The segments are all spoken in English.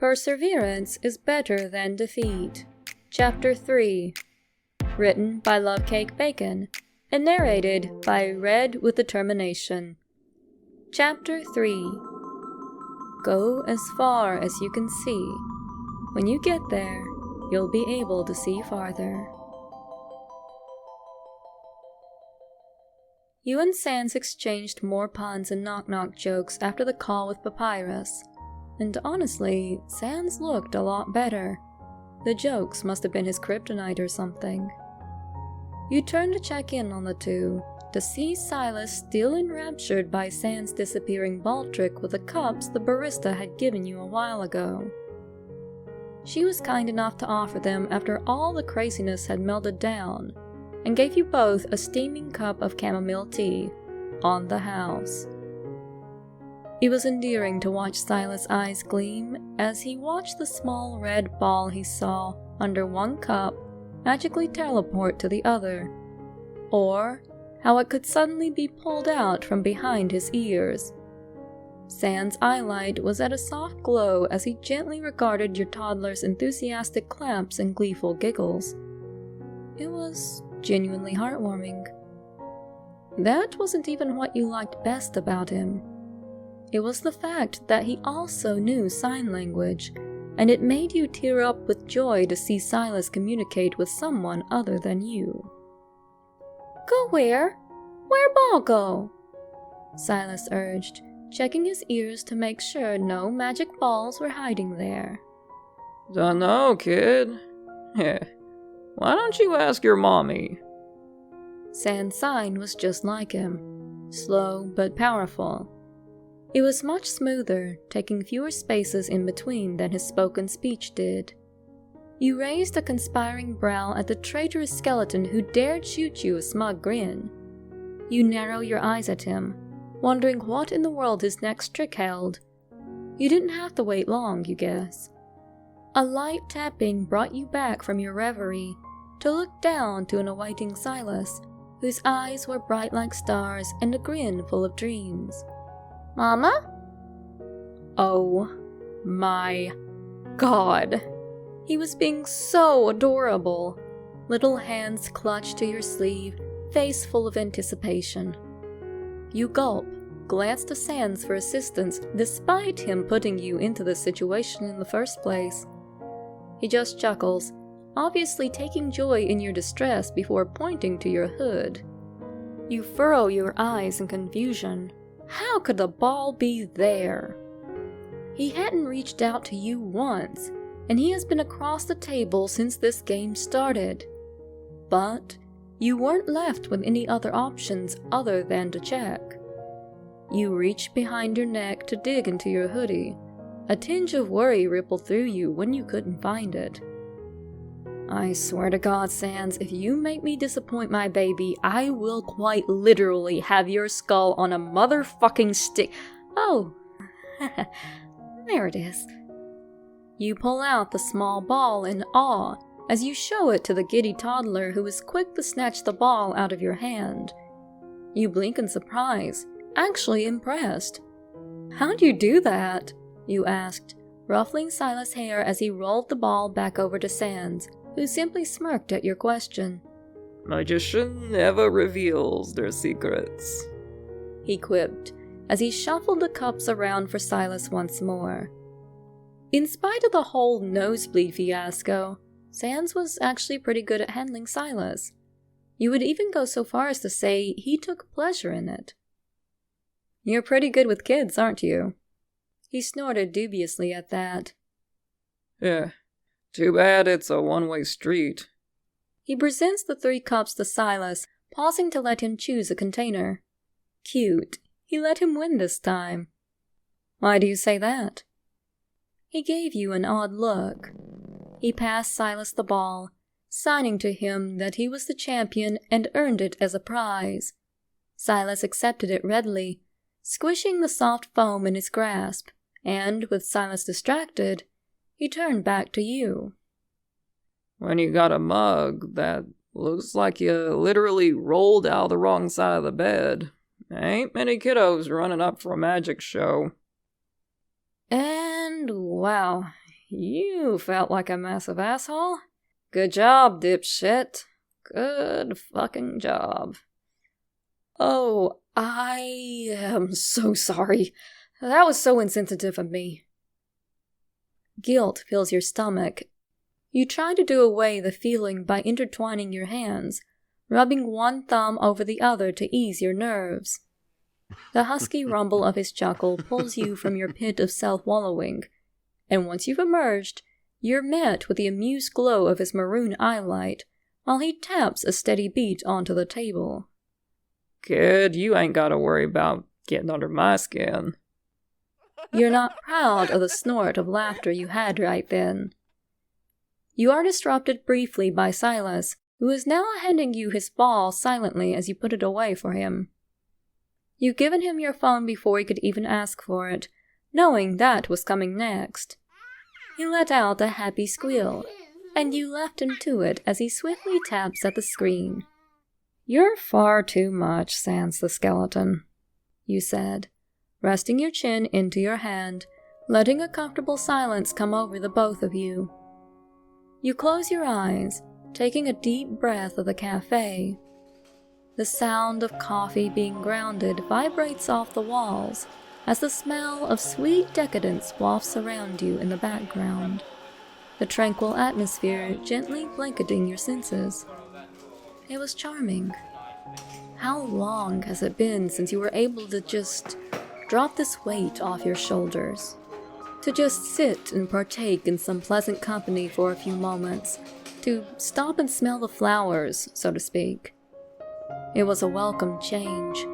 Perseverance is better than defeat. Chapter 3. Written by Lovecake Bacon and narrated by READWITHDETERMINATION. Chapter 3. Go as far as you can see. When you get there, you'll be able to see farther. You and Sans exchanged more puns and knock-knock jokes after the call with Papyrus. And honestly, Sans looked a lot better. The jokes must have been his kryptonite or something. You turned to check in on the two, to see Silas still enraptured by Sans' disappearing ball trick with the cups the barista had given you a while ago. She was kind enough to offer them after all the craziness had melted down, and gave you both a steaming cup of chamomile tea, on the house. It was endearing to watch Silas' eyes gleam as he watched the small red ball he saw under one cup magically teleport to the other, or how it could suddenly be pulled out from behind his ears. Sans' eyelight was at a soft glow as he gently regarded your toddler's enthusiastic claps and gleeful giggles. It was genuinely heartwarming. That wasn't even what you liked best about him. It was the fact that he also knew sign language, and it made you tear up with joy to see Silas communicate with someone other than you. "Go where? Where ball go?" Silas urged, checking his ears to make sure no magic balls were hiding there. Dunno, kid. Why don't you ask your mommy? Sans' sign was just like him, slow but powerful. It was much smoother, taking fewer spaces in between than his spoken speech did. You raised a conspiring brow at the traitorous skeleton who dared shoot you a smug grin. You narrow your eyes at him, wondering what in the world his next trick held. You didn't have to wait long, you guess. A light tapping brought you back from your reverie to look down to an awaiting Silas, whose eyes were bright like stars and a grin full of dreams. "Mama?" Oh my God. He was being so adorable. Little hands clutched to your sleeve, face full of anticipation. You gulp, glance to Sans for assistance despite him putting you into this situation in the first place. He just chuckles, obviously taking joy in your distress before pointing to your hood. You furrow your eyes in confusion. How could the ball be there? He hadn't reached out to you once, and he has been across the table since this game started. But you weren't left with any other options other than to check. You reached behind your neck to dig into your hoodie. A tinge of worry rippled through you when you couldn't find it. I swear to God, Sans, if you make me disappoint my baby, I will quite literally have your skull on a motherfucking stick. Oh, there it is. You pull out the small ball in awe as you show it to the giddy toddler who is quick to snatch the ball out of your hand. You blink in surprise, actually impressed. "How'd you do that?" you asked, ruffling Silas' hair as he rolled the ball back over to Sans, who simply smirked at your question. Magician never reveals their secrets, he quipped, as he shuffled the cups around for Silas once more. In spite of the whole nosebleed fiasco, Sans was actually pretty good at handling Silas. You would even go so far as to say he took pleasure in it. "You're pretty good with kids, aren't you?" He snorted dubiously at that. Yeah. Too bad it's a one-way street. He presents the 3 cups to Silas, pausing to let him choose a container. Cute. He let him win this time. Why do you say that? He gave you an odd look. He passed Silas the ball, signing to him that he was the champion and earned it as a prize. Silas accepted it readily, squishing the soft foam in his grasp, and, with Silas distracted, he turned back to you. When you got a mug, that looks like you literally rolled out the wrong side of the bed. Ain't many kiddos running up for a magic show. And wow, You felt like a massive asshole. Good job, dipshit. Good fucking job. Oh, I am so sorry. That was so insensitive of me. Guilt fills your stomach. You try to do away the feeling by intertwining your hands, rubbing one thumb over the other to ease your nerves. The husky rumble of his chuckle pulls you from your pit of self-wallowing, and once you've emerged, you're met with the amused glow of his maroon eyelight while he taps a steady beat onto the table. Kid, you ain't gotta worry about getting under my skin. You're not proud of the snort of laughter you had right then. You are disrupted briefly by Silas, who is now handing you his ball silently as you put it away for him. You've given him your phone before he could even ask for it, knowing that was coming next. He let out a happy squeal, and you left him to it as he swiftly taps at the screen. You're far too much, Sans the skeleton, you said, resting your chin into your hand, letting a comfortable silence come over the both of you. You close your eyes, taking a deep breath of the cafe. The sound of coffee being grounded vibrates off the walls as the smell of sweet decadence wafts around you in the background, the tranquil atmosphere gently blanketing your senses. It was charming. How long has it been since you were able to just drop this weight off your shoulders? To just sit and partake in some pleasant company for a few moments, to stop and smell the flowers, so to speak. It was a welcome change.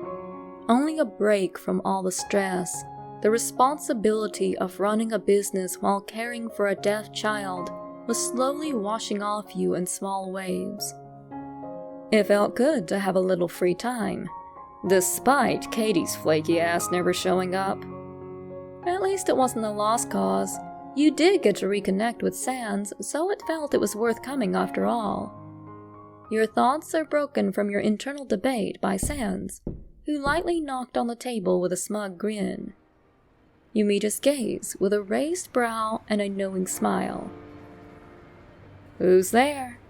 Only a break from all the stress, the responsibility of running a business while caring for a deaf child was slowly washing off you in small waves. It felt good to have a little free time, despite Katie's flaky ass never showing up. At least it wasn't a lost cause. You did get to reconnect with Sans, so it felt it was worth coming after all. Your thoughts are broken from your internal debate by Sans, who lightly knocked on the table with a smug grin. You meet his gaze with a raised brow and a knowing smile. "Who's there?"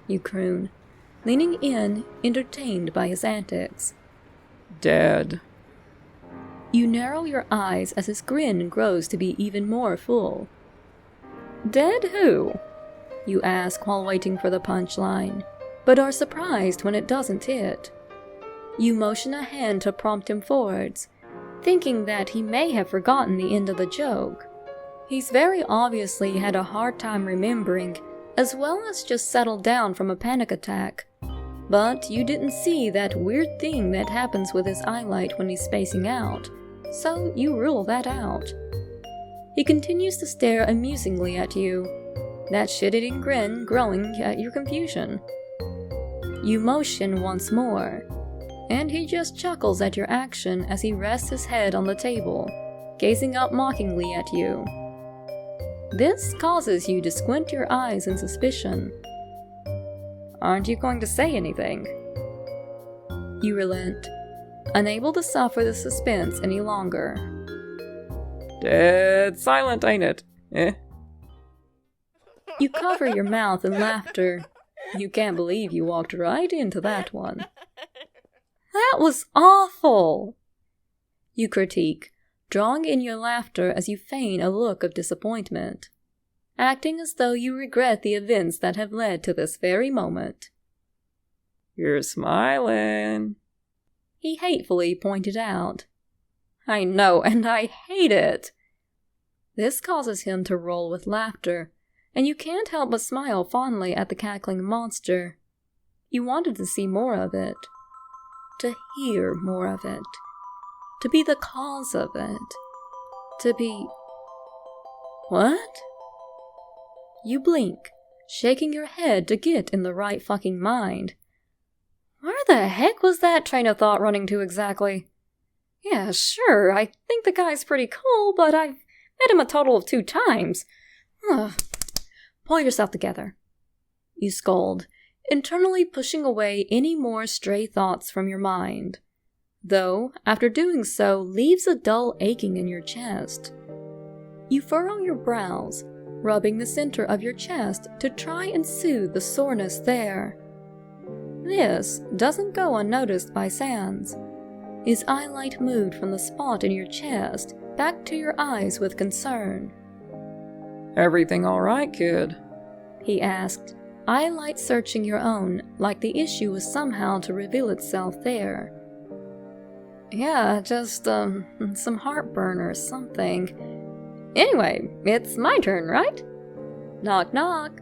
you croon, leaning in, entertained by his antics. "Dead." You narrow your eyes as his grin grows to be even more full. "Dead who?" you ask while waiting for the punchline, but are surprised when it doesn't hit. You motion a hand to prompt him forwards, thinking that he may have forgotten the end of the joke. He's very obviously had a hard time remembering, as well as just settled down from a panic attack. But you didn't see that weird thing that happens with his eyelight when he's spacing out, so you rule that out. He continues to stare amusingly at you, that shit-eating grin growing at your confusion. You motion once more, and he just chuckles at your action as he rests his head on the table, gazing up mockingly at you. This causes you to squint your eyes in suspicion. "Aren't you going to say anything?" You relent, unable to suffer the suspense any longer. "Dead silent, ain't it? Eh?" You cover your mouth in laughter. You can't believe you walked right into that one. "That was awful!" you critique, drawing in your laughter as you feign a look of disappointment, acting as though you regret the events that have led to this very moment. "You're smiling," he hatefully pointed out. "I know, and I hate it!" This causes him to roll with laughter, and you can't help but smile fondly at the cackling monster. You wanted to see more of it, to hear more of it, to be the cause of it, to be... What? You blink, shaking your head to get in the right fucking mind. Where the heck was that train of thought running to exactly? Yeah, sure, I think the guy's pretty cool, but I've met him a total of 2 times. Ugh. Pull yourself together, you scold, internally pushing away any more stray thoughts from your mind, though, after doing so, leaves a dull aching in your chest. You furrow your brows, rubbing the center of your chest to try and soothe the soreness there. This doesn't go unnoticed by Sans. His eyelight moved from the spot in your chest back to your eyes with concern. "Everything all right, kid?" he asked, eyelight searching your own like the issue was somehow to reveal itself there. "Yeah, just, some heartburn or something. Anyway, it's my turn, right? Knock knock."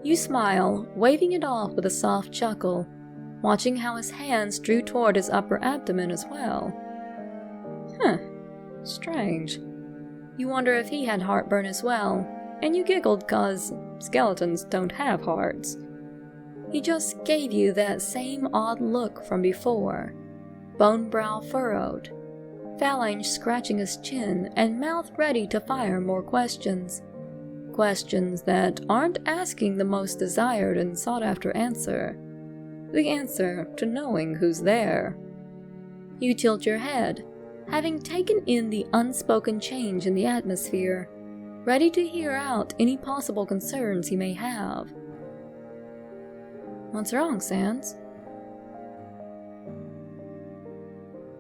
You smile, waving it off with a soft chuckle, watching how his hands drew toward his upper abdomen as well. Strange. You wonder if he had heartburn as well, and you giggled 'cause skeletons don't have hearts. He just gave you that same odd look from before, bone brow furrowed, phalange scratching his chin and mouth ready to fire more questions. Questions that aren't asking the most desired and sought-after answer. The answer to knowing who's there. You tilt your head, having taken in the unspoken change in the atmosphere, ready to hear out any possible concerns he may have. "What's wrong, Sans?"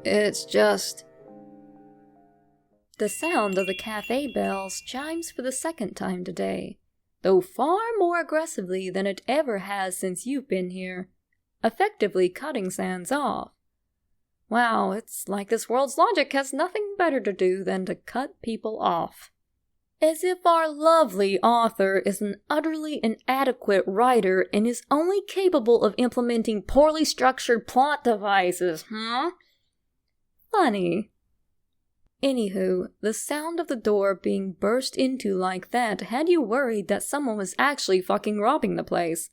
"It's just..." The sound of the cafe bells chimes for the second time today, though far more aggressively than it ever has since you've been here, effectively cutting Sans off. Wow, it's like this world's logic has nothing better to do than to cut people off. As if our lovely author is an utterly inadequate writer and is only capable of implementing poorly structured plot devices, huh? Funny. Anywho, the sound of the door being burst into like that had you worried that someone was actually fucking robbing the place.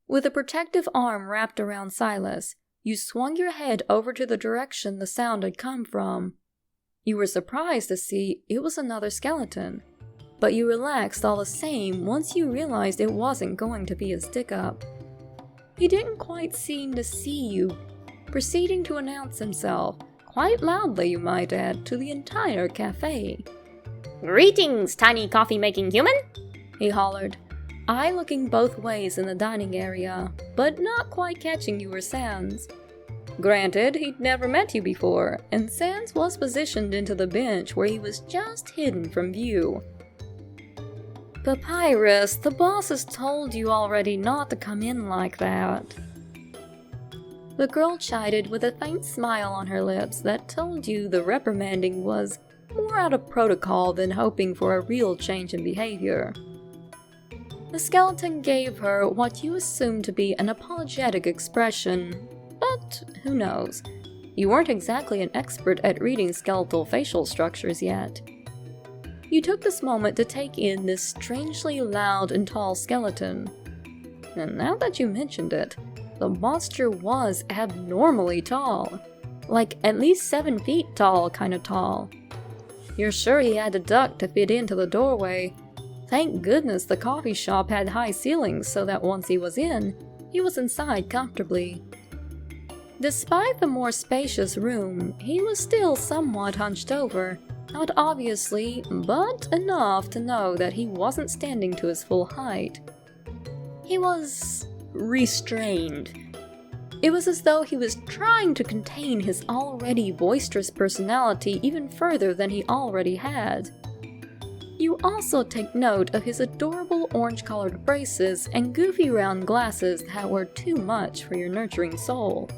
With a protective arm wrapped around Silas, you swung your head over to the direction the sound had come from. You were surprised to see it was another skeleton, but you relaxed all the same once you realized it wasn't going to be a stick-up. He didn't quite seem to see you, proceeding to announce himself, quite loudly you might add, to the entire cafe. "Greetings, tiny coffee-making human!" he hollered, eye looking both ways in the dining area, but not quite catching you or Sans. Granted, he'd never met you before, and Sans was positioned into the bench where he was just hidden from view. "Papyrus, the boss has told you already not to come in like that." The girl chided with a faint smile on her lips that told you the reprimanding was more out of protocol than hoping for a real change in behavior. The skeleton gave her what you assumed to be an apologetic expression, but who knows? You weren't exactly an expert at reading skeletal facial structures yet. You took this moment to take in this strangely loud and tall skeleton. And now that you mentioned it, the monster was abnormally tall. Like at least 7 feet tall kinda tall. You're sure he had to duck to fit into the doorway. Thank goodness the coffee shop had high ceilings so that once he was in, he was inside comfortably. Despite the more spacious room, he was still somewhat hunched over, not obviously, but enough to know that he wasn't standing to his full height. He was restrained. It was as though he was trying to contain his already boisterous personality even further than he already had. You also take note of his adorable orange-colored braces and goofy round glasses that were too much for your nurturing soul.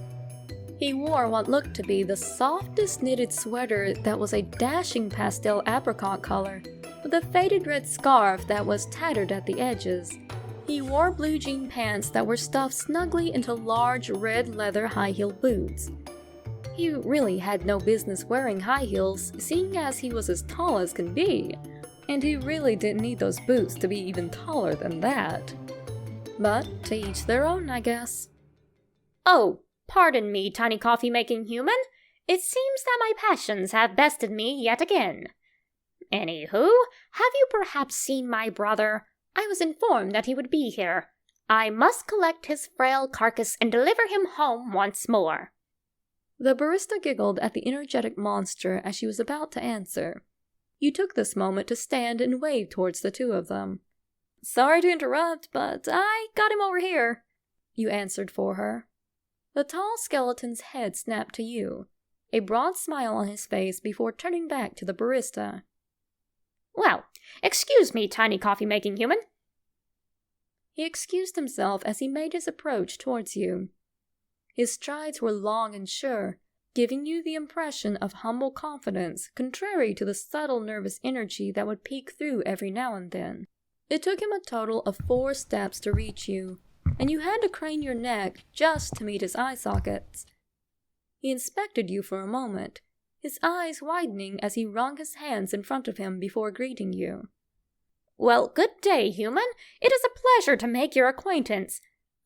He wore what looked to be the softest knitted sweater that was a dashing pastel apricot color, with a faded red scarf that was tattered at the edges. He wore blue jean pants that were stuffed snugly into large red leather high-heeled boots. He really had no business wearing high heels, seeing as he was as tall as can be, and he really didn't need those boots to be even taller than that. But to each their own, I guess. "Oh, pardon me, tiny coffee-making human. It seems that my passions have bested me yet again. Anywho, have you perhaps seen my brother? I was informed that he would be here. I must collect his frail carcass and deliver him home once more." The barista giggled at the energetic monster as she was about to answer. You took this moment to stand and wave towards the two of them. "Sorry to interrupt, but I got him over here," you answered for her. The tall skeleton's head snapped to you, a broad smile on his face before turning back to the barista. "Well, excuse me, tiny coffee-making human." He excused himself as he made his approach towards you. His strides were long and sure, giving you the impression of humble confidence, contrary to the subtle nervous energy that would peek through every now and then. It took him a total of 4 steps to reach you, and you had to crane your neck just to meet his eye sockets. He inspected you for a moment, his eyes widening as he wrung his hands in front of him before greeting you. "Well, good day, human. It is a pleasure to make your acquaintance.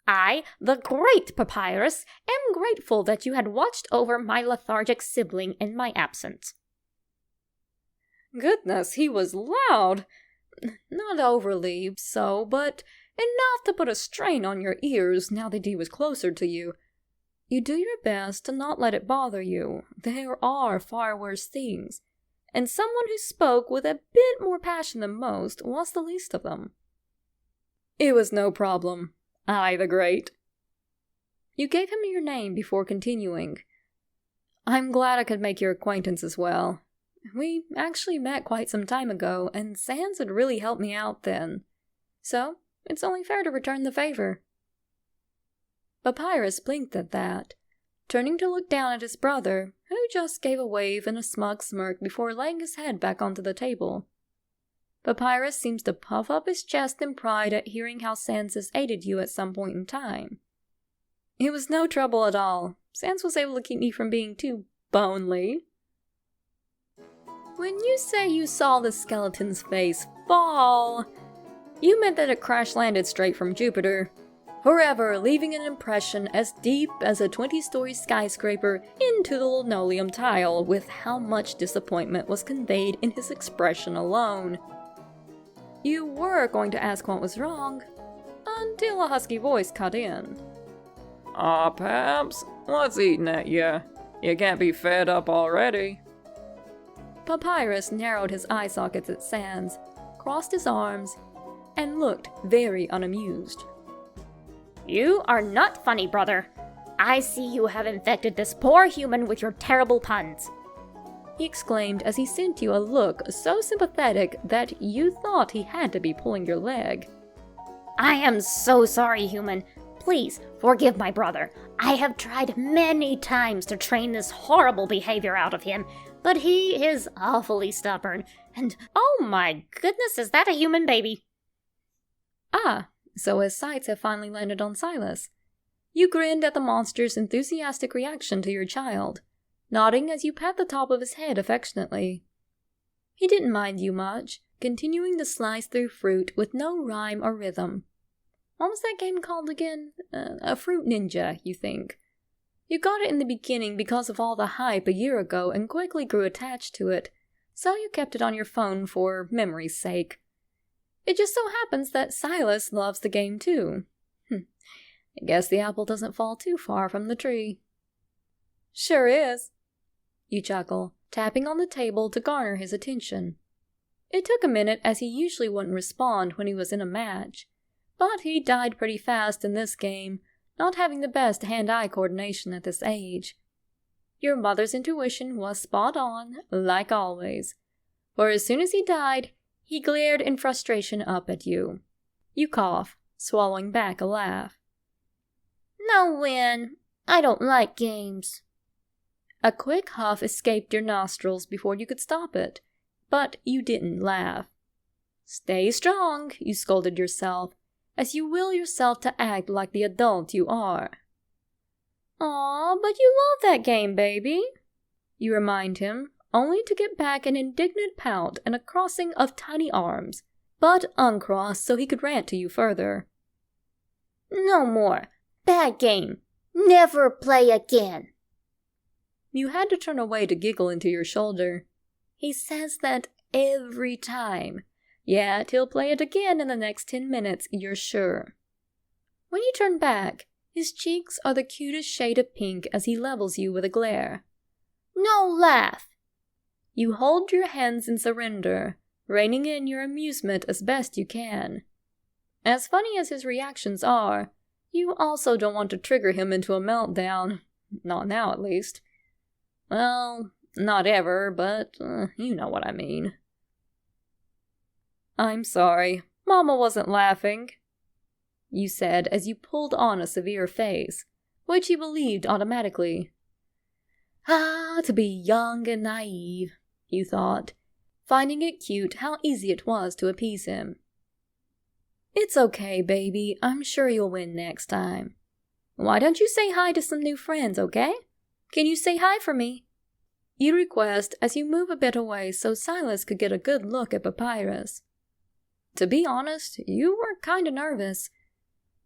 I, the great Papyrus, am grateful that you had watched over my lethargic sibling in my absence." Goodness, he was loud! Not overly so, but enough to put a strain on your ears now that he was closer to you. You do your best to not let it bother you. There are far worse things, and someone who spoke with a bit more passion than most was the least of them. "It was no problem. I, the great." You gave him your name before continuing. "I'm glad I could make your acquaintance as well. We actually met quite some time ago, and Sans had really helped me out then. So, it's only fair to return the favor." Papyrus blinked at that, turning to look down at his brother, who just gave a wave and a smug smirk before laying his head back onto the table. Papyrus seems to puff up his chest in pride at hearing how Sans has aided you at some point in time. "It was no trouble at all. Sans was able to keep me from being too bonely." When you say you saw the skeleton's face fall, you meant that it crash-landed straight from Jupiter, forever leaving an impression as deep as a 20-story skyscraper into the linoleum tile with how much disappointment was conveyed in his expression alone. You were going to ask what was wrong, until a husky voice cut in. "Aw, Paps, what's eating at ya? You can't be fed up already." Papyrus narrowed his eye sockets at Sans, crossed his arms, and looked very unamused. "You are not funny, brother. I see you have infected this poor human with your terrible puns," he exclaimed as he sent you a look so sympathetic that you thought he had to be pulling your leg. "I am so sorry, human. Please forgive my brother. I have tried many times to train this horrible behavior out of him, but he is awfully stubborn. And oh my goodness, is that a human baby?" Ah, so his sights have finally landed on Silas. You grinned at the monster's enthusiastic reaction to your child, nodding as you pat the top of his head affectionately. He didn't mind you much, continuing to slice through fruit with no rhyme or rhythm. What was that game called again? A Fruit Ninja, you think. You got it in the beginning because of all the hype a year ago and quickly grew attached to it, so you kept it on your phone for memory's sake. It just so happens that Silas loves the game too. I guess the apple doesn't fall too far from the tree. "Sure is," you chuckle, tapping on the table to garner his attention. It took a minute as he usually wouldn't respond when he was in a match, but he died pretty fast in this game, not having the best hand-eye coordination at this age. Your mother's intuition was spot on, like always, for as soon as he died, he glared in frustration up at you. You cough, swallowing back a laugh. "No win. I don't like games." A quick huff escaped your nostrils before you could stop it, but you didn't laugh. "Stay strong," you scolded yourself, as you will yourself to act like the adult you are. "Aw, but you love that game, baby," you remind him, only to get back an indignant pout and a crossing of tiny arms, but uncrossed so he could rant to you further. "No more. Bad game. Never play again." You had to turn away to giggle into your shoulder. He says that every time, yet he'll play it again in the next 10 minutes, you're sure. When you turn back, his cheeks are the cutest shade of pink as he levels you with a glare. "No laugh." You hold your hands in surrender, reining in your amusement as best you can. As funny as his reactions are, you also don't want to trigger him into a meltdown. Not now, at least. Well, not ever, but you know what I mean. I'm sorry. Mama wasn't laughing, you said as you pulled on a severe face, which he believed automatically. Ah, to be young and naive, you thought, finding it cute how easy it was to appease him. It's okay, baby. I'm sure you'll win next time. Why don't you say hi to some new friends, okay? Can you say hi for me? You request as you move a bit away so Silas could get a good look at Papyrus. To be honest, you were kinda nervous.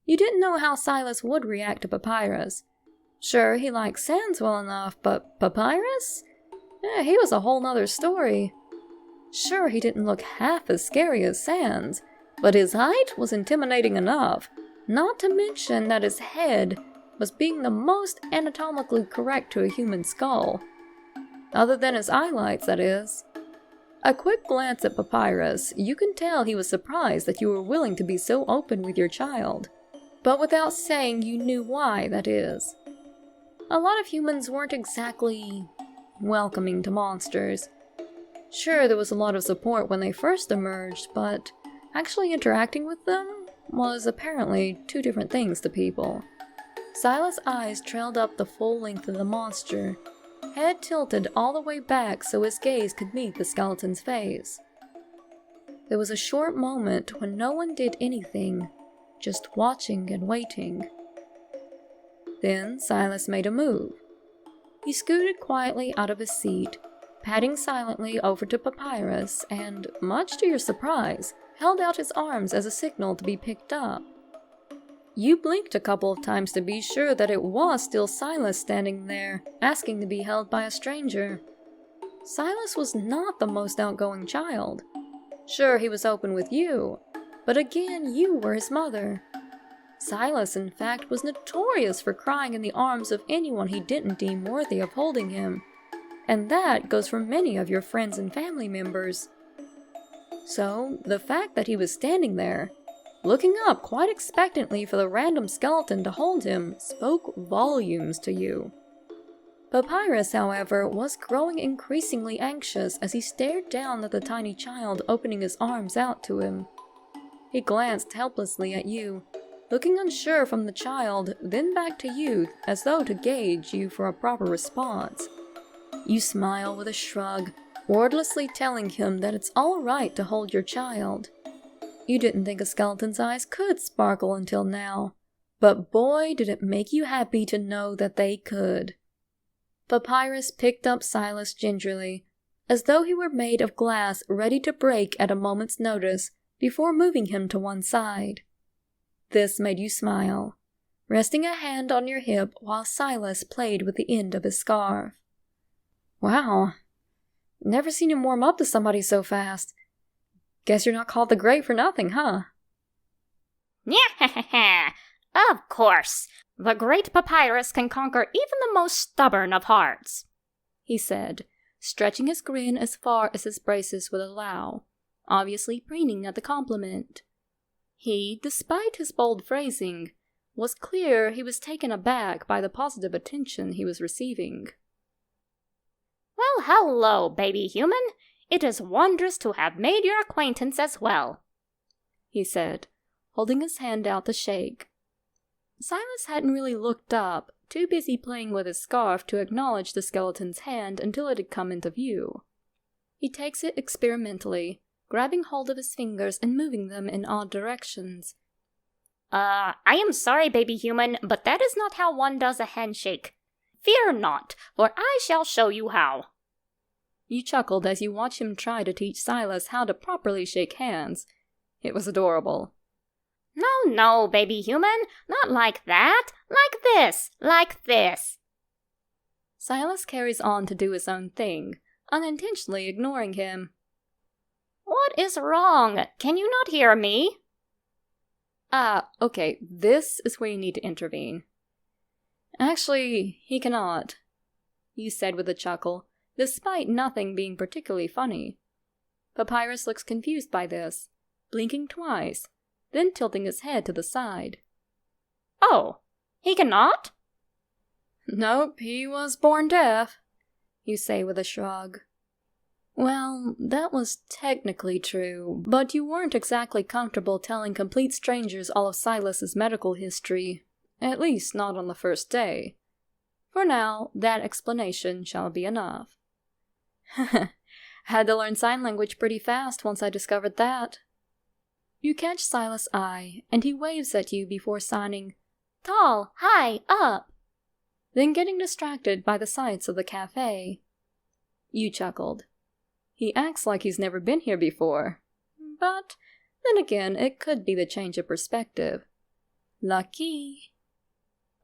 You didn't know how Silas would react to Papyrus. Sure, he liked Sans well enough, but Papyrus? He was a whole nother story. Sure, he didn't look half as scary as Sans, but his height was intimidating enough, not to mention that his head was being the most anatomically correct to a human skull. Other than his eyelights, that is. A quick glance at Papyrus, you can tell he was surprised that you were willing to be so open with your child, but without saying you knew why, that is. A lot of humans weren't exactly welcoming to monsters. Sure, there was a lot of support when they first emerged, but actually interacting with them was apparently two different things to people. Silas' eyes trailed up the full length of the monster, head tilted all the way back so his gaze could meet the skeleton's face. There was a short moment when no one did anything, just watching and waiting. Then Silas made a move. He scooted quietly out of his seat, padding silently over to Papyrus, and, much to your surprise, held out his arms as a signal to be picked up. You blinked a couple of times to be sure that it was still Silas standing there, asking to be held by a stranger. Silas was not the most outgoing child. Sure, he was open with you, but again, you were his mother. Silas, in fact, was notorious for crying in the arms of anyone he didn't deem worthy of holding him. And that goes for many of your friends and family members. So, the fact that he was standing there, looking up quite expectantly for the random skeleton to hold him, spoke volumes to you. Papyrus, however, was growing increasingly anxious as he stared down at the tiny child opening his arms out to him. He glanced helplessly at you, looking unsure from the child, then back to you as though to gauge you for a proper response. You smile with a shrug, wordlessly telling him that it's all right to hold your child. You didn't think a skeleton's eyes could sparkle until now, but boy did it make you happy to know that they could. Papyrus picked up Silas gingerly, as though he were made of glass ready to break at a moment's notice, before moving him to one side. This made you smile, resting a hand on your hip while Silas played with the end of his scarf. Wow, never seen him warm up to somebody so fast. Guess you're not called the Great for nothing, huh? Yeah, of course. The great Papyrus can conquer even the most stubborn of hearts, he said, stretching his grin as far as his braces would allow, obviously preening at the compliment. He, despite his bold phrasing, was clear he was taken aback by the positive attention he was receiving. Well, hello, baby human. It is wondrous to have made your acquaintance as well, he said, holding his hand out to shake. Silas hadn't really looked up, too busy playing with his scarf to acknowledge the skeleton's hand until it had come into view. He takes it experimentally, grabbing hold of his fingers and moving them in odd directions. I am sorry, baby human, but that is not how one does a handshake. Fear not, for I shall show you how. You chuckled as you watched him try to teach Silas how to properly shake hands. It was adorable. No, baby human, not like that. Like this. Silas carries on to do his own thing, unintentionally ignoring him. What is wrong? Can you not hear me? Okay, this is where you need to intervene. Actually, he cannot, you said with a chuckle, despite nothing being particularly funny. Papyrus looks confused by this, blinking twice, then tilting his head to the side. Oh, he cannot? Nope, he was born deaf, you say with a shrug. Well, that was technically true, but you weren't exactly comfortable telling complete strangers all of Silas's medical history, at least not on the first day. For now, that explanation shall be enough. Had to learn sign language pretty fast once I discovered that. You catch Silas' eye, and he waves at you before signing, "Tall, high, up," then getting distracted by the sights of the cafe. You chuckled. He acts like he's never been here before. But then again, it could be the change of perspective. Lucky.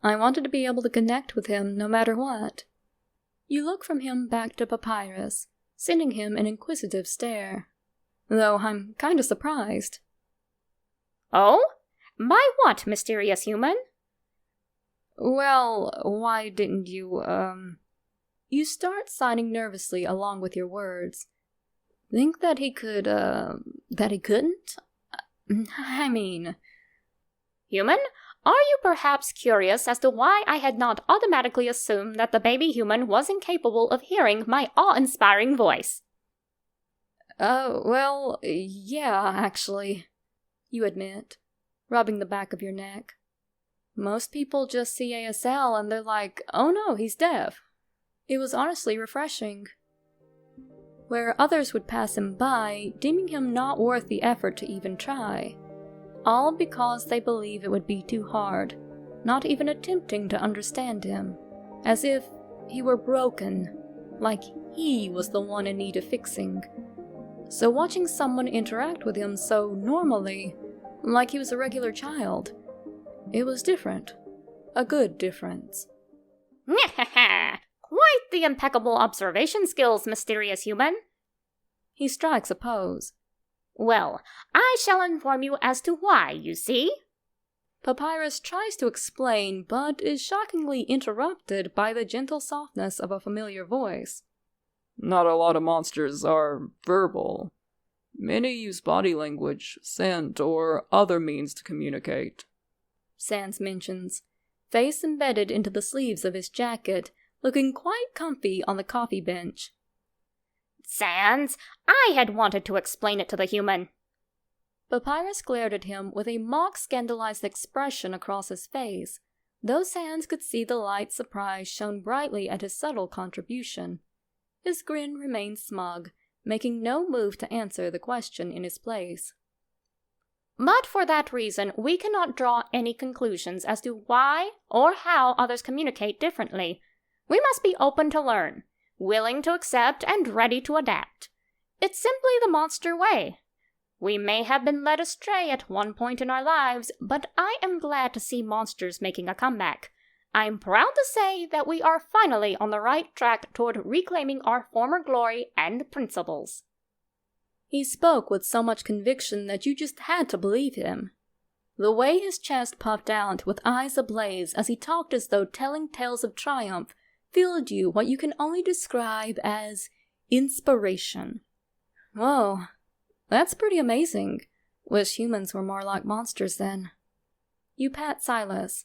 I wanted to be able to connect with him no matter what. You look from him back to Papyrus, sending him an inquisitive stare. Though I'm kinda surprised. Oh? By what, mysterious human? Well, why didn't you, You start signing nervously along with your words. Think that he could, that he couldn't? I mean... Human, are you perhaps curious as to why I had not automatically assumed that the baby human was incapable of hearing my awe-inspiring voice? Well, yeah, actually, you admit, rubbing the back of your neck. Most people just see ASL and they're like, oh no, he's deaf. It was honestly refreshing. Where others would pass him by, deeming him not worth the effort to even try. All because they believe it would be too hard, not even attempting to understand him. As if he were broken, like he was the one in need of fixing. So watching someone interact with him so normally, like he was a regular child, it was different. A good difference. Quite the impeccable observation skills, mysterious human. He strikes a pose. Well, I shall inform you as to why, you see. Papyrus tries to explain, but is shockingly interrupted by the gentle softness of a familiar voice. Not a lot of monsters are verbal. Many use body language, scent, or other means to communicate. Sans mentions, face embedded into the sleeves of his jacket, looking quite comfy on the coffee bench. Sans, I had wanted to explain it to the human. Papyrus glared at him with a mock-scandalized expression across his face, though Sans could see the light surprise shone brightly at his subtle contribution. His grin remained smug, making no move to answer the question in his place. But for that reason, we cannot draw any conclusions as to why or how others communicate differently. We must be open to learn, willing to accept, and ready to adapt. It's simply the monster way. We may have been led astray at one point in our lives, but I am glad to see monsters making a comeback. I'm proud to say that we are finally on the right track toward reclaiming our former glory and principles. He spoke with so much conviction that you just had to believe him. The way his chest puffed out with eyes ablaze as he talked as though telling tales of triumph filled you what you can only describe as inspiration. Whoa, that's pretty amazing. Wish humans were more like monsters then. You pat Silas.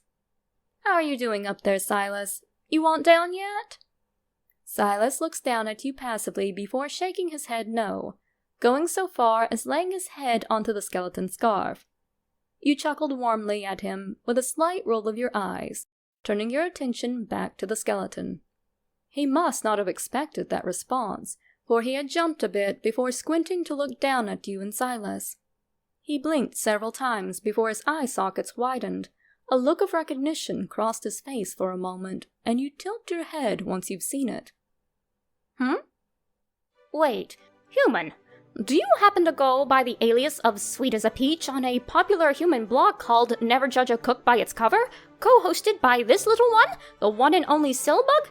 How are you doing up there, Silas? You want down yet? Silas looks down at you passively before shaking his head no, going so far as laying his head onto the skeleton scarf. You chuckled warmly at him with a slight roll of your eyes, turning your attention back to the skeleton. He must not have expected that response, for he had jumped a bit before squinting to look down at you and Silas. He blinked several times before his eye sockets widened. A look of recognition crossed his face for a moment, and you tilt your head once you've seen it. Wait, human, do you happen to go by the alias of Sweet as a Peach on a popular human blog called Never Judge a Cook by Its Cover, co-hosted by this little one, the one and only Sillbug?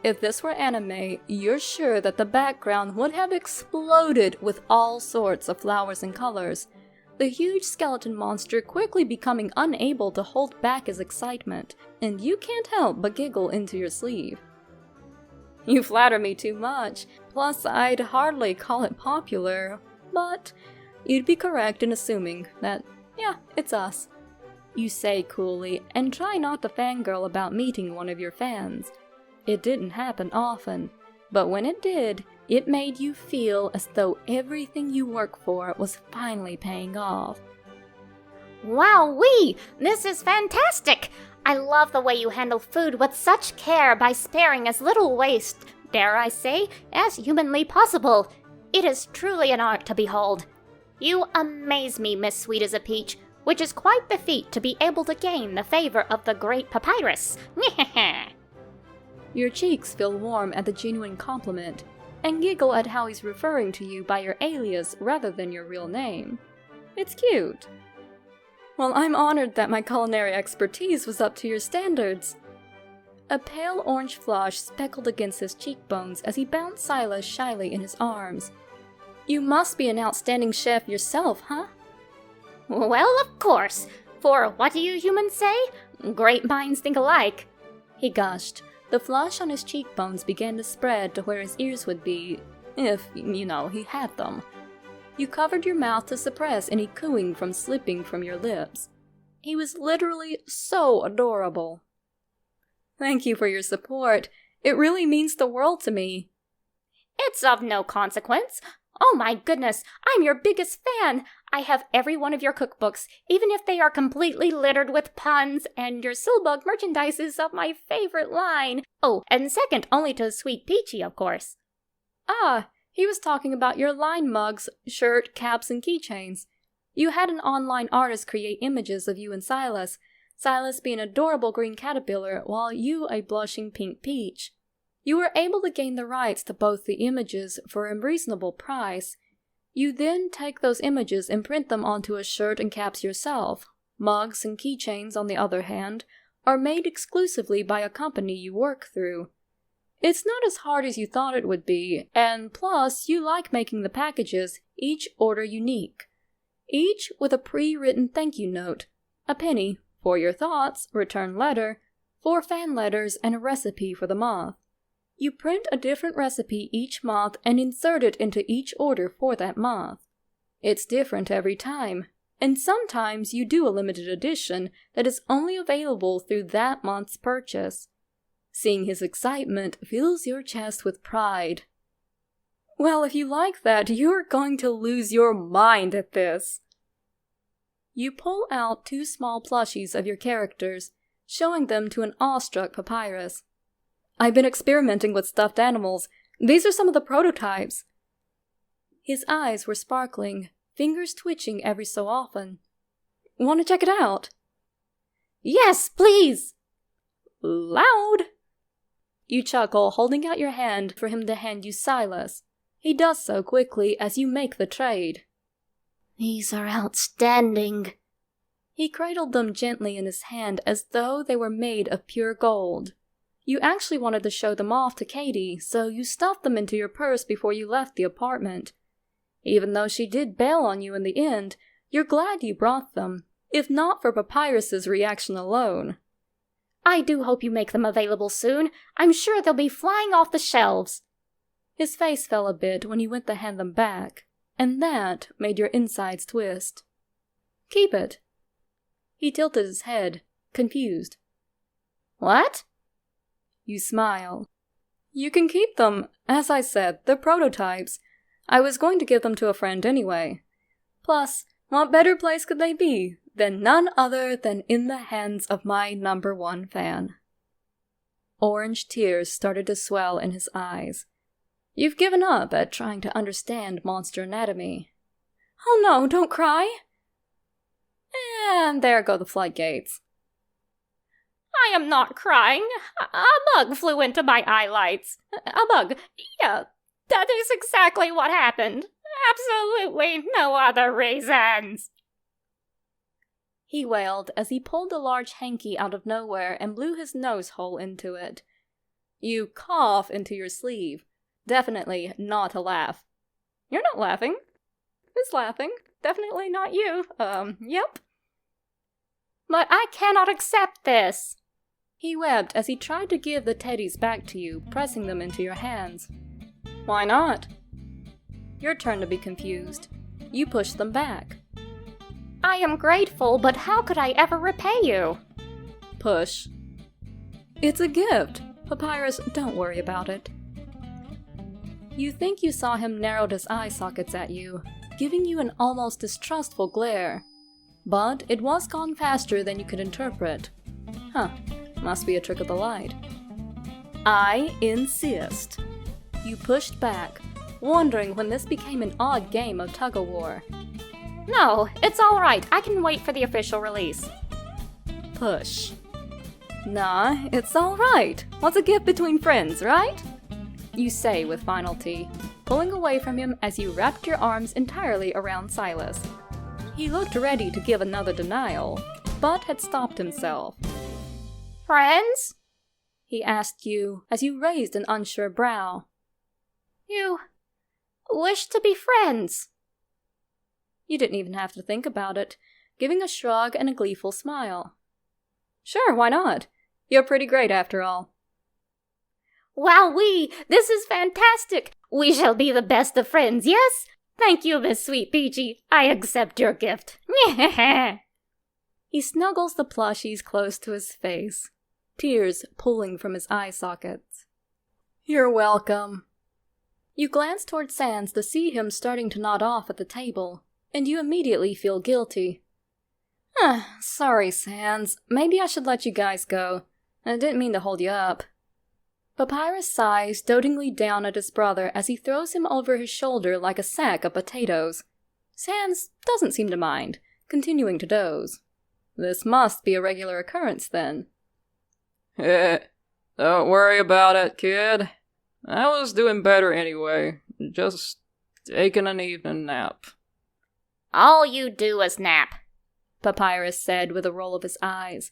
If this were anime, you're sure that the background would have exploded with all sorts of flowers and colors, the huge skeleton monster quickly becoming unable to hold back his excitement, and you can't help but giggle into your sleeve. You flatter me too much. Plus, I'd hardly call it popular. But you'd be correct in assuming that, yeah, it's us. You say coolly, and try not to fangirl about meeting one of your fans. It didn't happen often, but when it did, it made you feel as though everything you work for was finally paying off. Wowee! This is fantastic! I love the way you handle food with such care by sparing as little waste, dare I say, as humanly possible. It is truly an art to behold. You amaze me, Miss Sweet as a Peach, which is quite the feat to be able to gain the favor of the great Papyrus. Your cheeks feel warm at the genuine compliment, and giggle at how he's referring to you by your alias rather than your real name. It's cute. Well, I'm honored that my culinary expertise was up to your standards. A pale orange flush speckled against his cheekbones as he bounced Silas shyly in his arms. You must be an outstanding chef yourself, huh? Well, of course. For what do you humans say? Great minds think alike. He gushed. The flush on his cheekbones began to spread to where his ears would be, if, he had them. You covered your mouth to suppress any cooing from slipping from your lips. He was literally so adorable. Thank you for your support. It really means the world to me. It's of no consequence. Oh my goodness, I'm your biggest fan. I have every one of your cookbooks, even if they are completely littered with puns, and your Silbug merchandise is of my favorite line. Oh, and second only to Sweet Peachy, of course. Ah, he was talking about your line mugs, shirt, caps, and keychains. You had an online artist create images of you and Silas being an adorable green caterpillar, while you a blushing pink peach. You were able to gain the rights to both the images for a reasonable price. You then take those images and print them onto a shirt and caps yourself. Mugs and keychains, on the other hand, are made exclusively by a company you work through. It's not as hard as you thought it would be, and plus you like making the packages, each order unique. Each with a pre-written thank you note, a penny for your thoughts, return letter, 4 fan letters, and a recipe for the month. You print a different recipe each month and insert it into each order for that month. It's different every time, and sometimes you do a limited edition that is only available through that month's purchase. Seeing his excitement fills your chest with pride. Well, if you like that, you're going to lose your mind at this. You pull out 2 small plushies of your characters, showing them to an awestruck Papyrus. I've been experimenting with stuffed animals. These are some of the prototypes. His eyes were sparkling, fingers twitching every so often. Want to check it out? Yes, please! Loud! You chuckle, holding out your hand for him to hand you Silas. He does so quickly as you make the trade. These are outstanding. He cradled them gently in his hand as though they were made of pure gold. You actually wanted to show them off to Katie, so you stuffed them into your purse before you left the apartment. Even though she did bail on you in the end, you're glad you brought them, if not for Papyrus's reaction alone. I do hope you make them available soon. I'm sure they'll be flying off the shelves. His face fell a bit when he went to hand them back, and that made your insides twist. Keep it. He tilted his head, confused. What? You smile. You can keep them. As I said, they're prototypes. I was going to give them to a friend anyway. Plus, what better place could they be than none other than in the hands of my #1 fan? Orange tears started to swell in his eyes. You've given up at trying to understand monster anatomy. Oh no, don't cry! And there go the floodgates. I am not crying. A bug flew into my eyelights. A bug. Yeah, that is exactly what happened. Absolutely no other reasons. He wailed as he pulled a large hanky out of nowhere and blew his nose hole into it. You cough into your sleeve. Definitely not a laugh. You're not laughing. Who's laughing? Definitely not you. Yep. But I cannot accept this. He wept as he tried to give the teddies back to you, pressing them into your hands. Why not? Your turn to be confused. You push them back. I am grateful, but how could I ever repay you? Push. It's a gift. Papyrus, don't worry about it. You think you saw him narrow his eye sockets at you, giving you an almost distrustful glare. But it was gone faster than you could interpret. Huh, must be a trick of the light. I insist. You pushed back, wondering when this became an odd game of tug-of-war. No, it's alright. I can wait for the official release. Push. Nah, it's alright. What's a gift between friends, right? You say with finality, pulling away from him as you wrapped your arms entirely around Silas. He looked ready to give another denial, but had stopped himself. Friends? He asked you as you raised an unsure brow. You wish to be friends? You didn't even have to think about it, giving a shrug and a gleeful smile. Sure, why not? You're pretty great after all. Wowee! This is fantastic! We shall be the best of friends, yes? Thank you, Miss Sweet Peachy. I accept your gift. He snuggles the plushies close to his face, tears pooling from his eye sockets. You're welcome. You glance toward Sans to see him starting to nod off at the table, and you immediately feel guilty. Sorry, Sans. Maybe I should let you guys go. I didn't mean to hold you up. Papyrus sighs dotingly down at his brother as he throws him over his shoulder like a sack of potatoes. Sans doesn't seem to mind, continuing to doze. This must be a regular occurrence, then. Don't worry about it, kid. I was doing better anyway. Just taking an evening nap. All you do is nap, Papyrus said with a roll of his eyes.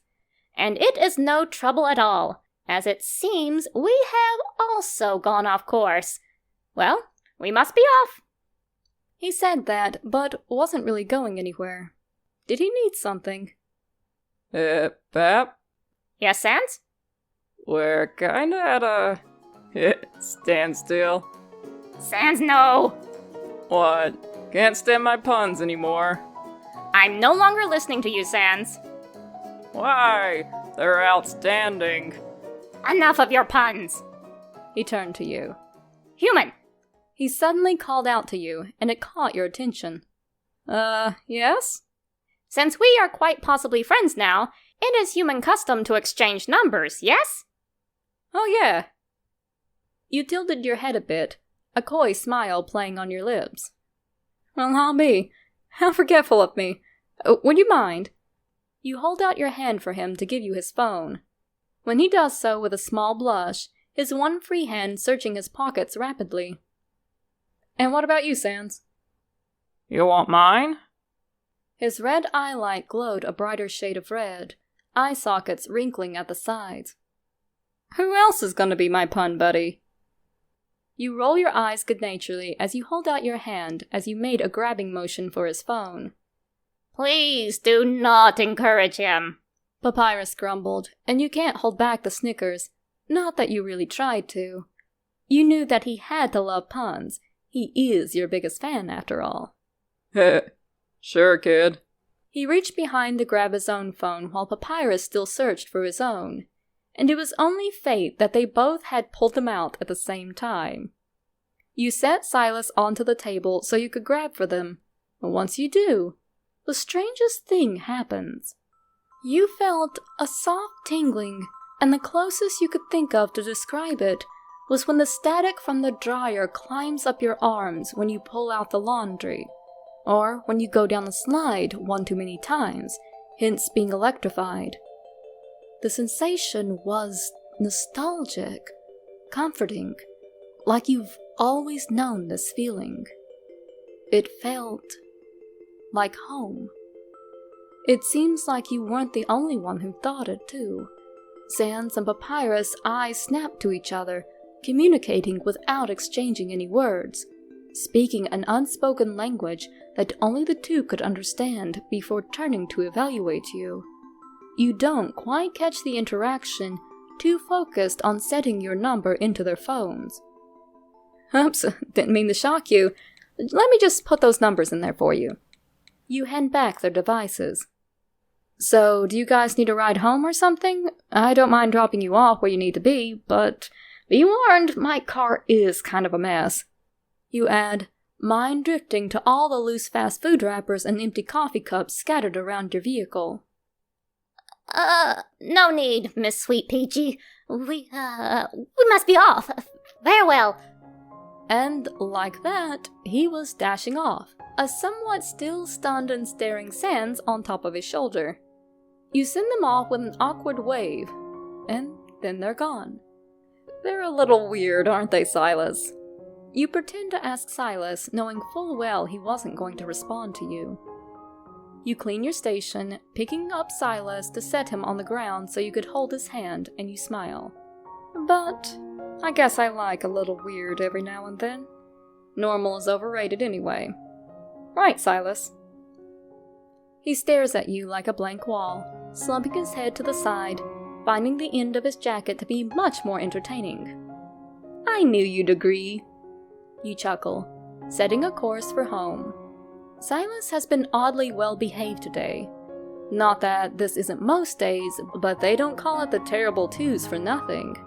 And it is no trouble at all, as it seems we have also gone off course. Well, we must be off. He said that, but wasn't really going anywhere. Did he need something? Pap? Yes, Sans? We're kinda at a standstill. Sans, no! What? Can't stand my puns anymore. I'm no longer listening to you, Sans. Why? They're outstanding. Enough of your puns. He turned to you. Human! He suddenly called out to you, and it caught your attention. Yes? Since we are quite possibly friends now, it is human custom to exchange numbers, yes? Oh, yeah. You tilted your head a bit, a coy smile playing on your lips. Well, I'll be. How forgetful of me. Would you mind? You hold out your hand for him to give you his phone. When he does so with a small blush, his one free hand searching his pockets rapidly. And what about you, Sans? You want mine? His red eyelight glowed a brighter shade of red, eye sockets wrinkling at the sides. Who else is going to be my pun buddy? You roll your eyes good-naturedly as you hold out your hand as you made a grabbing motion for his phone. Please do not encourage him, Papyrus grumbled, and you can't hold back the snickers. Not that you really tried to. You knew that he had to love puns. He is your biggest fan, after all. Sure, kid. He reached behind to grab his own phone while Papyrus still searched for his own, and it was only fate that they both had pulled them out at the same time. You set Silas onto the table so you could grab for them, and once you do, the strangest thing happens. You felt a soft tingling, and the closest you could think of to describe it was when the static from the dryer climbs up your arms when you pull out the laundry, or when you go down the slide one too many times, hence being electrified. The sensation was nostalgic, comforting, like you've always known this feeling. It felt like home. It seems like you weren't the only one who thought it, too. Sans and Papyrus' eyes snapped to each other, communicating without exchanging any words, speaking an unspoken language that only the two could understand before turning to evaluate you. You don't quite catch the interaction, too focused on setting your number into their phones. Oops, didn't mean to shock you. Let me just put those numbers in there for you. You hand back their devices. So, do you guys need a ride home or something? I don't mind dropping you off where you need to be, but be warned, my car is kind of a mess. You add, mind drifting to all the loose fast food wrappers and empty coffee cups scattered around your vehicle. No need, Miss Sweet Peachy. We must be off. Farewell. And like that, he was dashing off, a somewhat still stunned and staring Sans on top of his shoulder. You send them off with an awkward wave, and then they're gone. They're a little weird, aren't they, Silas? You pretend to ask Silas, knowing full well he wasn't going to respond to you. You clean your station, picking up Silas to set him on the ground so you could hold his hand, and you smile. But I guess I like a little weird every now and then. Normal is overrated anyway. Right, Silas? He stares at you like a blank wall, slumping his head to the side, finding the end of his jacket to be much more entertaining. I knew you'd agree. You chuckle, setting a course for home. Silas has been oddly well behaved today. Not that this isn't most days, but they don't call it the terrible twos for nothing.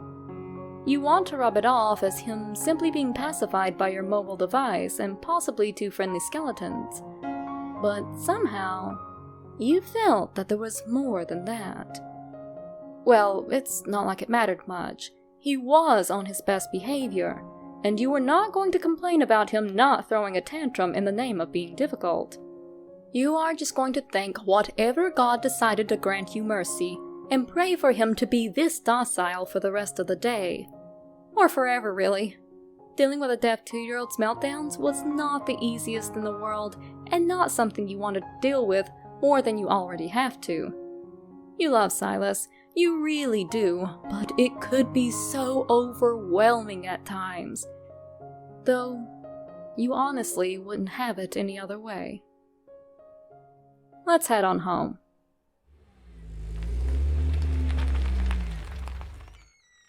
You want to rub it off as him simply being pacified by your mobile device and possibly two friendly skeletons. But somehow, you felt that there was more than that. Well, it's not like it mattered much. He was on his best behavior, and you were not going to complain about him not throwing a tantrum in the name of being difficult. You are just going to thank whatever God decided to grant you mercy, and pray for him to be this docile for the rest of the day. Or forever, really. Dealing with a deaf 2-year-old's meltdowns was not the easiest in the world, and not something you want to deal with more than you already have to. You love Silas, you really do, but it could be so overwhelming at times. Though, you honestly wouldn't have it any other way. Let's head on home.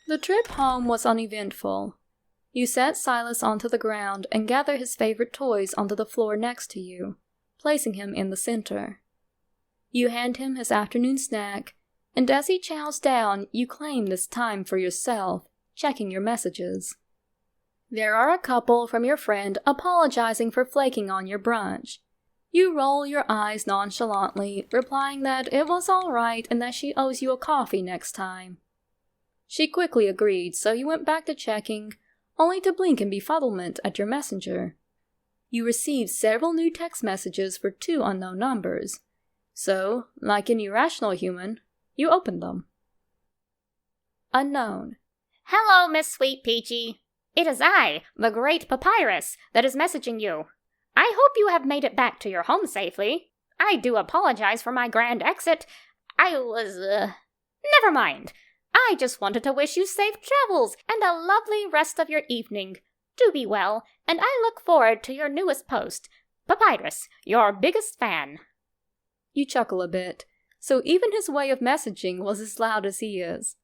The trip home was uneventful. You set Silas onto the ground and gather his favorite toys onto the floor next to you, placing him in the center. You hand him his afternoon snack, and as he chows down, you claim this time for yourself, checking your messages. There are a couple from your friend apologizing for flaking on your brunch. You roll your eyes nonchalantly, replying that it was all right and that she owes you a coffee next time. She quickly agreed, so you went back to checking, only to blink in befuddlement at your messenger. You received several new text messages for 2 unknown numbers, so, like any rational human, you opened them. Unknown. Hello, Miss Sweet Peachy. It is I, the great Papyrus, that is messaging you. I hope you have made it back to your home safely. I do apologize for my grand exit. Never mind. I just wanted to wish you safe travels and a lovely rest of your evening. Do be well, and I look forward to your newest post. Papyrus, your biggest fan. You chuckle a bit, so even his way of messaging was as loud as he is.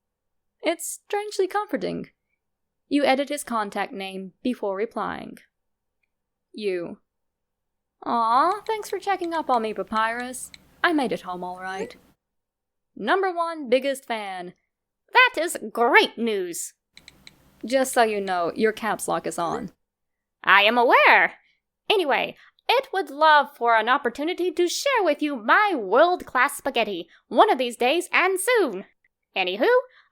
It's strangely comforting. You edit his contact name before replying. You. Aw, thanks for checking up on me, Papyrus. I made it home all right. Number 1 biggest fan. That is great news. Just so you know, your caps lock is on. I am aware. Anyway, it would love for an opportunity to share with you my world-class spaghetti, one of these days and soon. Anywho,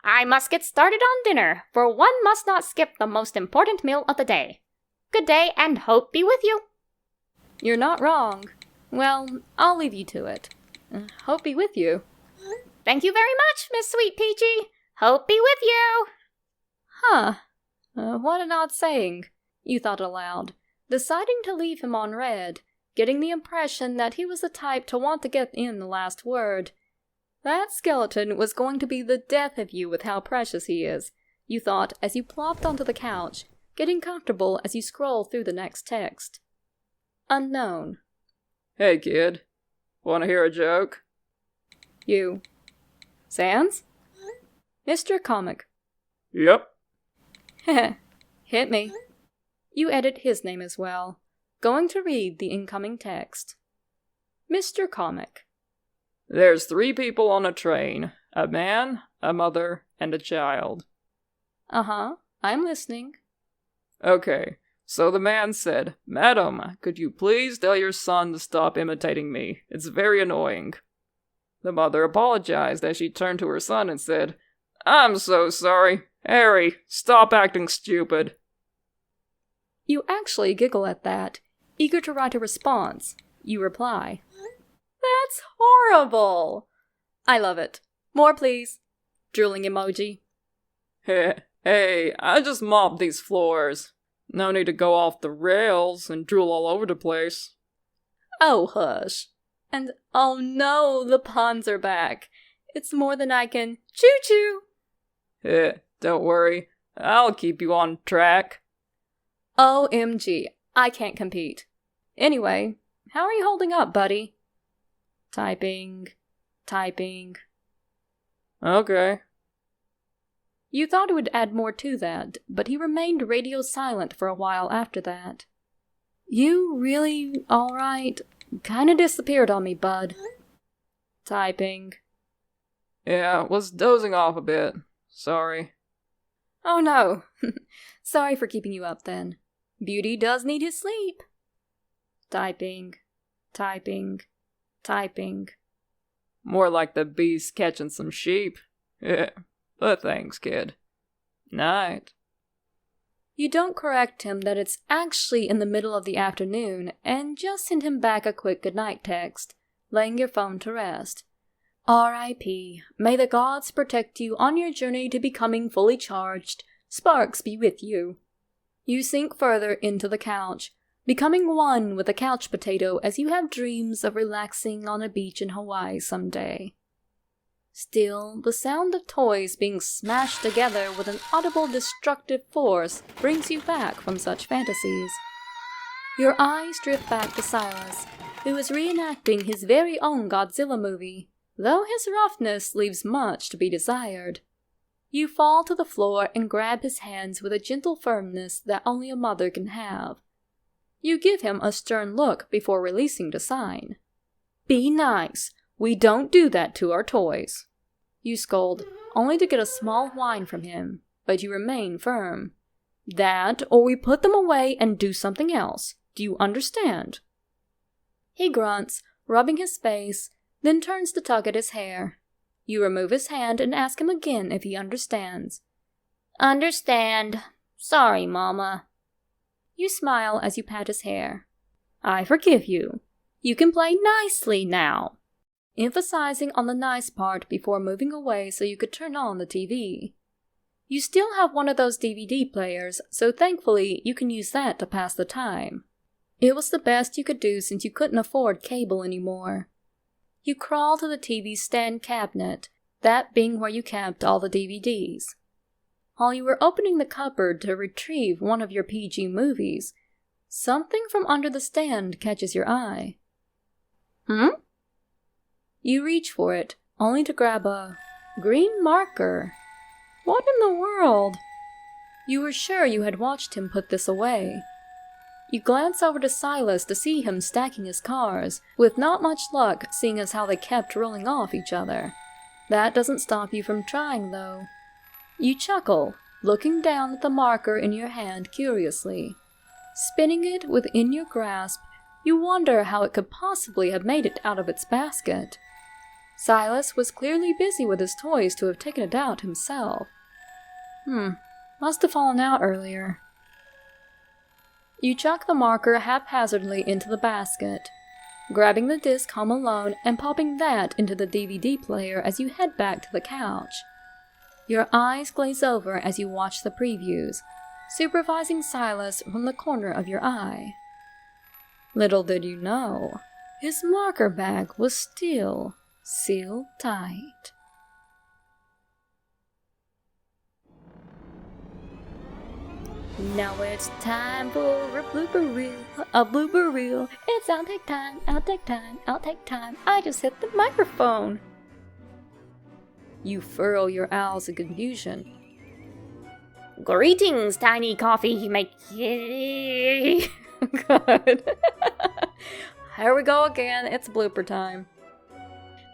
I must get started on dinner, for one must not skip the most important meal of the day. Good day, and hope be with you. You're not wrong. Well, I'll leave you to it. Hope be with you. Thank you very much, Miss Sweet Peachy. Hope be with you. Huh. What an odd saying, you thought aloud, deciding to leave him on red, getting the impression that he was the type to want to get in the last word. That skeleton was going to be the death of you with how precious he is, you thought as you plopped onto the couch, getting comfortable as you scroll through the next text. Unknown. Hey kid, wanna hear a joke? You. Sans? Mr. Comic. Yep. Heh, hit me. You edit his name as well. Going to read the incoming text. Mr. Comic. There's 3 people on a train. A man, a mother, and a child. Uh-huh, I'm listening. Okay, so the man said, "Madam, could you please tell your son to stop imitating me? It's very annoying." The mother apologized as she turned to her son and said, "I'm so sorry. Harry, stop acting stupid." You actually giggle at that, eager to write a response. You reply, "That's horrible!" I love it. More, please. Drooling emoji. Hey, I just mopped these floors. No need to go off the rails and drool all over the place. Oh, hush. And oh no, the puns are back. It's more than I can choo-choo. Don't worry. I'll keep you on track. OMG, I can't compete. Anyway, how are you holding up, buddy? Typing. Okay. You thought it would add more to that, but he remained radio silent for a while after that. You really alright? Kinda disappeared on me, bud. Typing. Yeah, was dozing off a bit. Sorry. Oh no. Sorry for keeping you up then. Beauty does need his sleep. Typing. More like the beast catching some sheep. But thanks, kid. Night. You don't correct him that it's actually in the middle of the afternoon and just send him back a quick goodnight text, laying your phone to rest. R.I.P. May the gods protect you on your journey to becoming fully charged. Sparks be with you. You sink further into the couch, becoming one with the couch potato as you have dreams of relaxing on a beach in Hawaii someday. Still, the sound of toys being smashed together with an audible destructive force brings you back from such fantasies. Your eyes drift back to Silas, who is reenacting his very own Godzilla movie, though his roughness leaves much to be desired. You fall to the floor and grab his hands with a gentle firmness that only a mother can have. You give him a stern look before releasing the sign. Be nice. We don't do that to our toys. You scold, only to get a small whine from him, but you remain firm. That, or we put them away and do something else. Do you understand? He grunts, rubbing his face, then turns to tug at his hair. You remove his hand and ask him again if he understands. Understand. Sorry, Mama. You smile as you pat his hair. I forgive you. You can play nicely now. Emphasizing on the nice part before moving away so you could turn on the TV. You still have one of those DVD players, so thankfully you can use that to pass the time. It was the best you could do since you couldn't afford cable anymore. You crawl to the TV stand cabinet, that being where you kept all the DVDs. While you were opening the cupboard to retrieve one of your PG movies, something from under the stand catches your eye. You reach for it, only to grab a green marker. What in the world? You were sure you had watched him put this away. You glance over to Silas to see him stacking his cars, with not much luck seeing as how they kept rolling off each other. That doesn't stop you from trying, though. You chuckle, looking down at the marker in your hand curiously. Spinning it within your grasp, you wonder how it could possibly have made it out of its basket. Silas was clearly busy with his toys to have taken it out himself. Must have fallen out earlier. You chuck the marker haphazardly into the basket, grabbing the disc Home Alone and popping that into the DVD player as you head back to the couch. Your eyes glaze over as you watch the previews, supervising Silas from the corner of your eye. Little did you know, his marker bag was still sealed tight. Now it's time for a blooper reel, It's outtake time, outtake time, outtake time. I just hit the microphone. You furrow your owls in confusion. Greetings, tiny coffee make. Good. Here we go again. It's blooper time.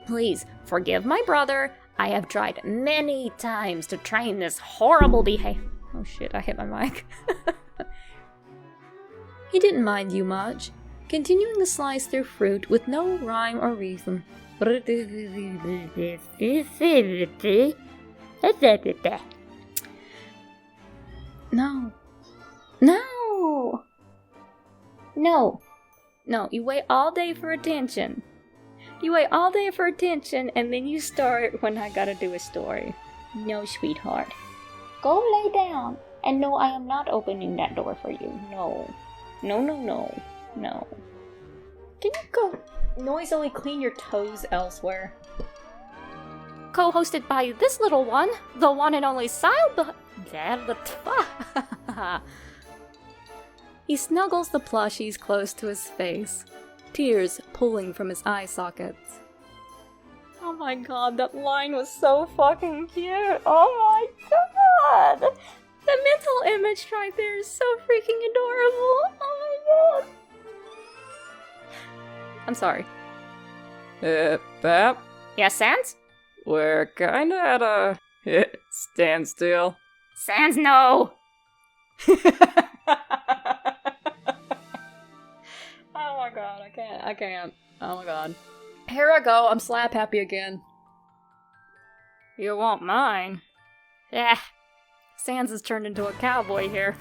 Please forgive my brother. I have tried many times to train this horrible behavior. Oh shit, I hit my mic. He didn't mind you much, continuing to slice through fruit with no rhyme or reason. No. No! No. No, you wait all day for attention. You wait all day for attention, and then you start when I gotta do a story. No, sweetheart. Go lay down. And no, I am not opening that door for you. No. No, no, no. No. Can you go noisily clean your toes elsewhere? Co-hosted by this little one, the one and only He snuggles the plushies close to his face, tears pulling from his eye sockets. Oh my god, that line was so fucking cute! Oh my god! The mental image right there is so freaking adorable! Oh my god! I'm sorry. Pap? Yes, Sans? We're kinda at a standstill. Sans, no! Oh my god, I can't. Oh my god. Here I go, I'm slap happy again. You want mine? Yeah. Sans has turned into a cowboy here.